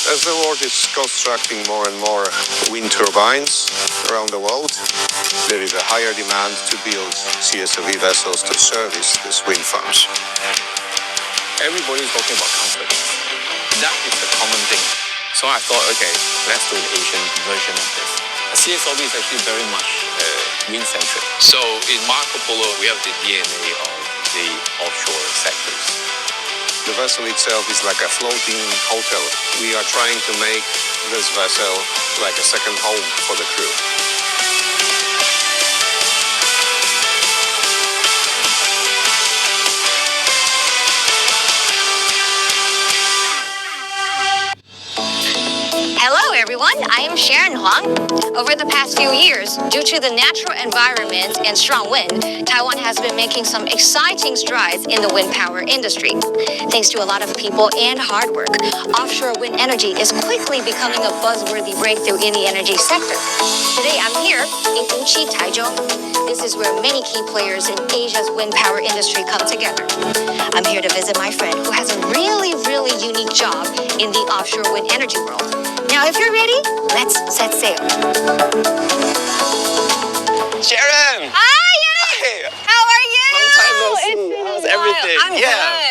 As the world is constructing more and more wind turbines around the world, there is a higher demand to build CSOV vessels to service these wind farms. Everybody is talking about comfort. That is the common thing. So I thought, okay, let's do the Asian version of this. A CSOV is actually very much wind-centric. So in Marco Polo, we have the DNA of the offshore sectors. The vessel itself is like a floating hotel. We are trying to make this vessel like a second home for the crew. Hello everyone, I am Sharon Huang. Over the past few years, due to the natural environment and strong wind, Taiwan has been making some exciting strides in the wind power industry. Thanks to a lot of people and hard work, offshore wind energy is quickly becoming a buzzworthy breakthrough in the energy sector. Today I'm here in Wuxi, Taichung. This is where many key players in Asia's wind power industry come together. I'm here to visit my friend who has a really unique job in the offshore wind energy world. Now, if you're ready, let's set sail. Sharon! Hi, Yannick! How are you? Long time no see. How's everything? I'm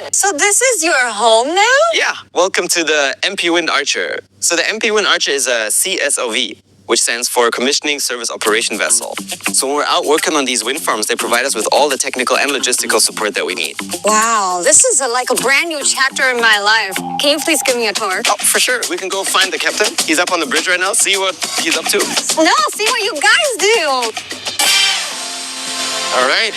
good. So this is your home now? Yeah. Welcome to the MP Wind Archer. So the MP Wind Archer is a CSOV, which stands for Commissioning Service Operation Vessel. So when we're out working on these wind farms, they provide us with all the technical and logistical support that we need. Wow, this is like a brand new chapter in my life. Can you please give me a tour? Oh, for sure. We can go find the captain. He's up on the bridge right now. See what he's up to. No, see what you guys do. All right.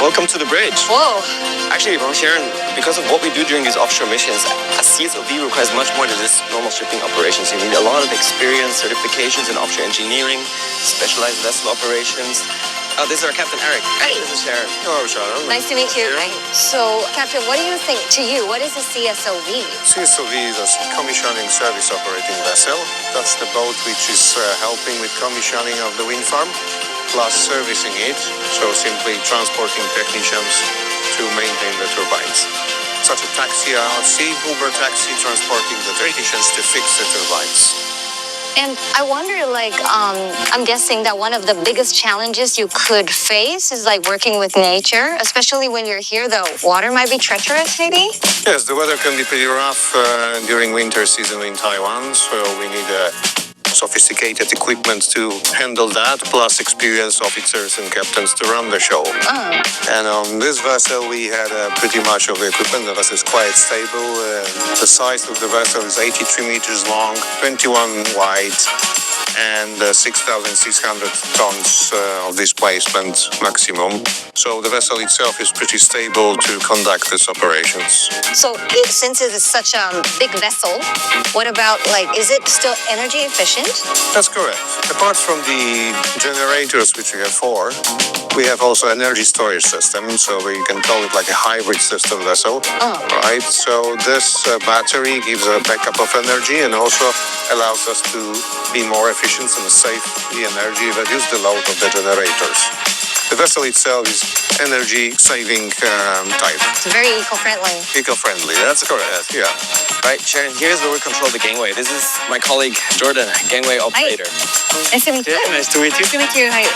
Welcome to the bridge. Whoa. Actually, Sharon, because of what we do during these offshore missions, a CSOV requires much more than just normal shipping operations. You need a lot of experience, certifications in offshore engineering, specialized vessel operations. Oh, this is our Captain Eric. Hey. This is Sharon. Hello, Sharon. Nice to meet you. Yeah. So, Captain, what do you think, to you, what is a CSOV? CSOV is a commissioning service operating vessel. That's the boat which is helping with commissioning of the wind farm, plus servicing it, so simply transporting technicians to maintain the turbines. Such a taxi at sea, Uber taxi, transporting the technicians to fix the turbines. And I wonder, I'm guessing that one of the biggest challenges you could face is like working with nature, especially when you're here, the water might be treacherous, maybe? Yes, the weather can be pretty rough during winter season in Taiwan, so we need sophisticated equipment to handle that, plus experienced officers and captains to run the show. And on this vessel, we had pretty much of the equipment. The vessel is quite stable. The size of the vessel is 83 meters long, 21 wide, and 6,600 tons of displacement maximum. So the vessel itself is pretty stable to conduct these operations. So since it is such a big vessel, what about, is it still energy efficient? That's correct. Apart from the generators, which we have four, we have also energy storage system, so we can call it like a hybrid system vessel. Right? So this battery gives a backup of energy and also allows us to be more efficient and save the energy, reduce the load of the generators. The vessel itself is energy-saving type. It's very eco-friendly. Eco-friendly, that's correct, yeah. Right, Sharon, here's where we control the gangway. This is my colleague, Jordan, gangway operator. Nice to meet you. Yeah, nice to meet you. Nice to meet you. Hi.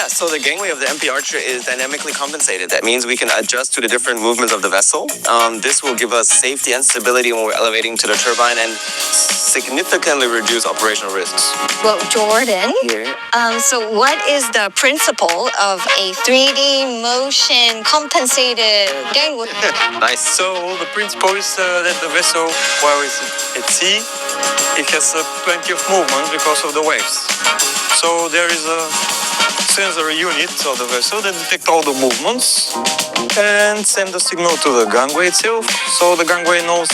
So the gangway of the MP Archer is dynamically compensated. That means we can adjust to the different movements of the vessel. This will give us safety and stability when we're elevating to the turbine and significantly reduce operational risks. Well, Jordan, Here. so what is the principle of a 3D motion compensated gangway? Nice. So the principle is that the vessel, while it's at sea, it has plenty of movement because of the waves. So there is a sensor unit of the vessel that detects all the movements and send a signal to the gangway itself, so the gangway knows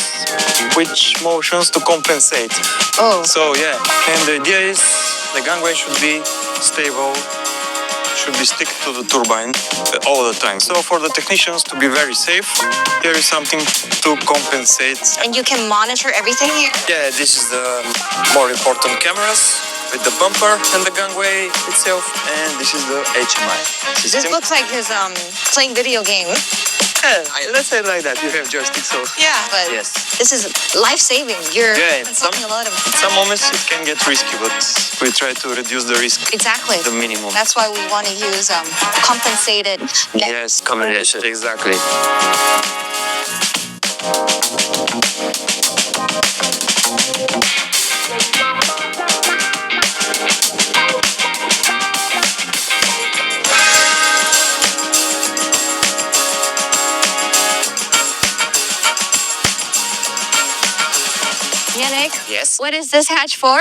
which motions to compensate. Oh. So yeah, and the idea is the gangway should be stable, should be stick to the turbine all the time. So for the technicians to be very safe, there is something to compensate. And you can monitor everything here? Yeah, this is the more important cameras. with the bumper and the gangway itself, and this is the HMI This system. looks like his playing video game. Let's say it like that. You have joystick, so Yeah, but yes. this is life-saving. You're Yeah, consulting a lot of... In some moments it can get risky, but we try to reduce the risk Exactly. to the minimum. That's why we want to use compensated... Yes, combination, exactly. Yannick, Yes. what is this hatch for?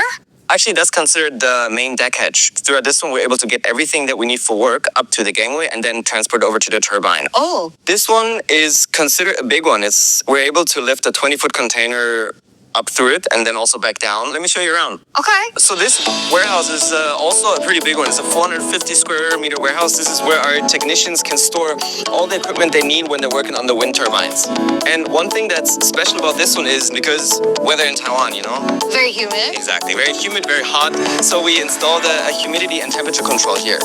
Actually, that's considered the main deck hatch. Throughout this one, we're able to get everything that we need for work up to the gangway and then transport over to the turbine. Oh, This one is considered a big one. We're able to lift a 20-foot container up through it and then also back down. Let me show you around. okay. So this warehouse is also a pretty big one. It's a 450 square meter warehouse. This is where our technicians can store all the equipment they need when they're working on the wind turbines. And one thing that's special about this one is because weather in Taiwan, you know? Very humid. Exactly. Very humid, very hot. So we installed a humidity and temperature control here.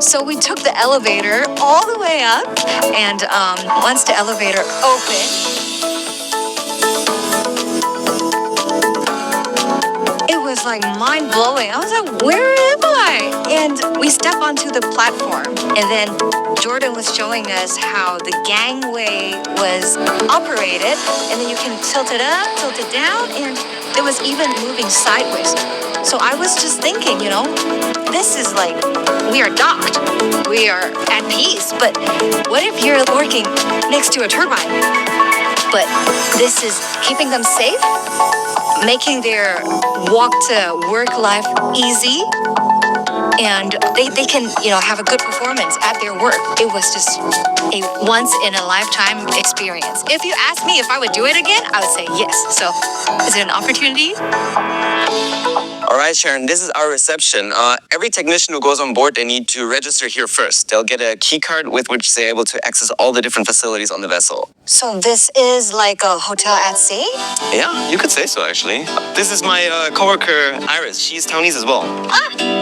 So we took the elevator all the way up, and once the elevator opened, it was like mind-blowing. I was like, where am I? And we step onto the platform, and then Jordan was showing us how the gangway was operated, and then you can tilt it up, tilt it down, and it was even moving sideways. So I was just thinking, this is like, we are docked, we are at peace, but what if you're working next to a turbine? But this is keeping them safe, making their walk to work life easy, and they can, have a good performance at their work. It was just a once in a lifetime experience. If you ask me if I would do it again, I would say yes. So is it an opportunity? All right, Sharon, this is our reception. Every technician who goes on board, they need to register here first. They'll get a key card with which they're able to access all the different facilities on the vessel. So this is like a hotel at sea? Yeah, you could say so, actually. This is my coworker, Iris. She's Taiwanese as well.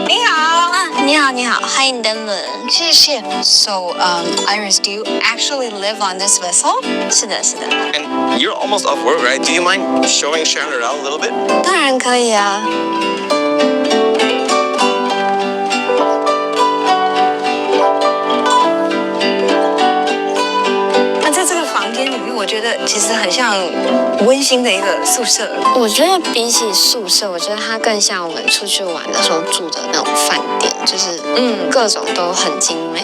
你好，你好，你好，欢迎登轮，谢谢。So, Iris, do you actually live on this vessel? 是的，是的。 And you're almost off work, right? Do you mind showing Sharon around a little bit? 当然可以啊。那在这个房间里面，我觉得其实很像温馨的一个宿舍。我觉得比起宿舍，我觉得它更像我们出去玩的时候住的那种饭店，就是各种都很精美，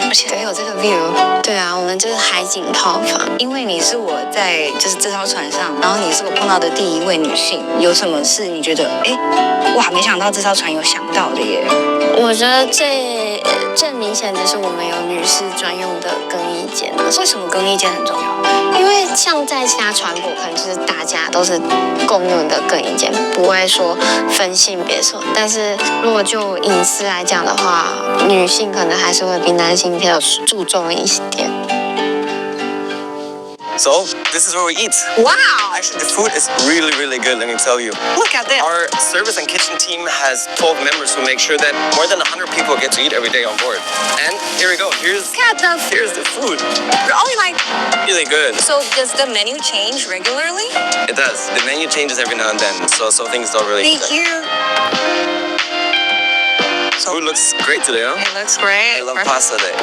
而且很有这个 view。对啊，我们就是海景套房。因为你是我在就是这艘船上，然后你是我碰到的第一位女性，有什么事你觉得哇，没想到这艘船有想到的耶？我觉得最明显就是我们有女士专用的更衣间。为什么更衣间很重要？因为像在其他船舶，可能就是大家都是共用的更衣间，不会说分性别说。但是如果就隐私来讲的话，女性可能还是会比男性比较注重一点。So, this is where we eat. Wow! Actually, the food is really, really good, let me tell you. Look at this. Our service and kitchen team has 12 members who make sure that more than 100 people get to eat every day on board. And here we go. Here's the food. Only like. Really good. So does the menu change regularly? It does. The menu changes every now and then, so things don't really. Thank you. Food looks great today, huh? It looks great. I love pasta day.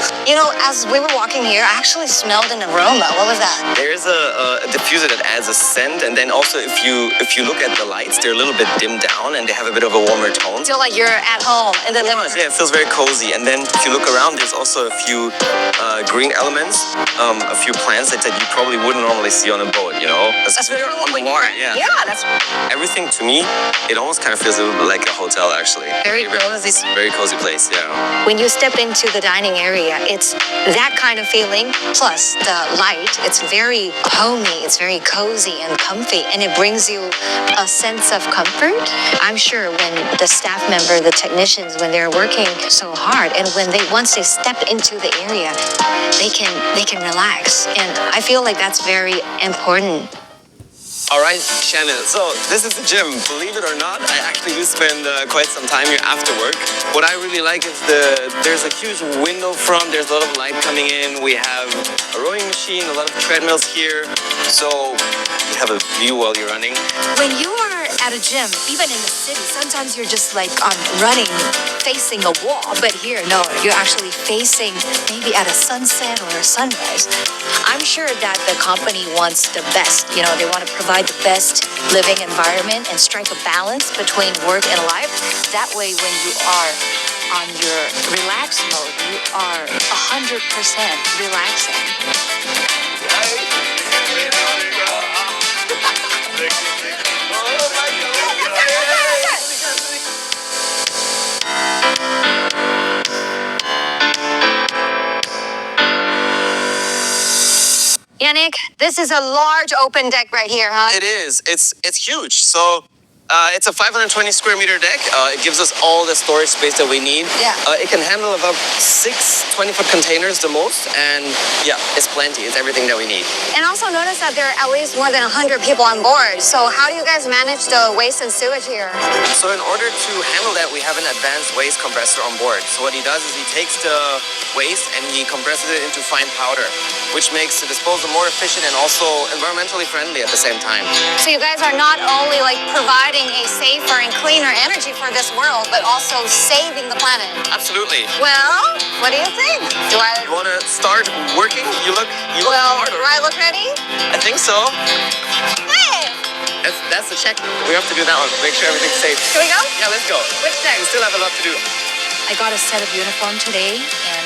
As we were walking here, I actually smelled an aroma. What was that? There's a diffuser that adds a scent, and then also if you look at the lights, they're a little bit dimmed down and they have a bit of a warmer tone. Feel like you're at home in the living room. Yeah, it feels very cozy. And then if you look around, there's also a few green elements, a few plants that you probably wouldn't normally see on a boat, That's very on the water, yeah. Yeah, that's Everything to me, it almost kind of feels a little bit like a hotel, actually. very cozy. It's very very cozy place, yeah. When you step into the dining area, it's that kind of feeling, plus the light. It's very homey, it's very cozy and comfy, and it brings you a sense of comfort. I'm sure when the staff member, the technicians, when they're working so hard, and when once they step into the area, they can relax. And I feel like that's very important. All right, Shannon. So this is the gym. Believe it or not, I actually do spend quite some time here after work. What I really like is there's a huge window front. There's a lot of light coming in. We have a rowing machine, a lot of treadmills here. So you have a view while you're running. When you are at a gym, even in the city, sometimes you're just like running, facing a wall. But here, no, you're actually facing maybe at a sunset or a sunrise. I'm sure that the company wants the best. You know, they want to provide the best living environment and strike a balance between work and life. That way, when you are on your relaxed mode, you are 100% relaxing. Yannick, this is a large open deck right here, huh? It is. It's huge. So it's a 520 square meter deck. It gives us all the storage space that we need. Yeah. It can handle about 6 20-foot containers the most. And yeah, it's plenty. It's everything that we need. And also notice that there are at least more than 100 people on board. So how do you guys manage the waste and sewage here? So in order to handle that, we have an advanced waste compressor on board. So what he does is he takes the waste and he compresses it into fine powder, which makes the disposal more efficient and also environmentally friendly at the same time. So you guys are not only like providing a safer and cleaner energy for this world, but also saving the planet. Absolutely. Well, what do you think? You want to start working? You look Well, smart. do I look ready? I think so. Hey! That's the check. We have to do that one. Make sure everything's safe. Can we go? Yeah, let's go. Which We next? still have a lot to do. I got a set of uniform today, and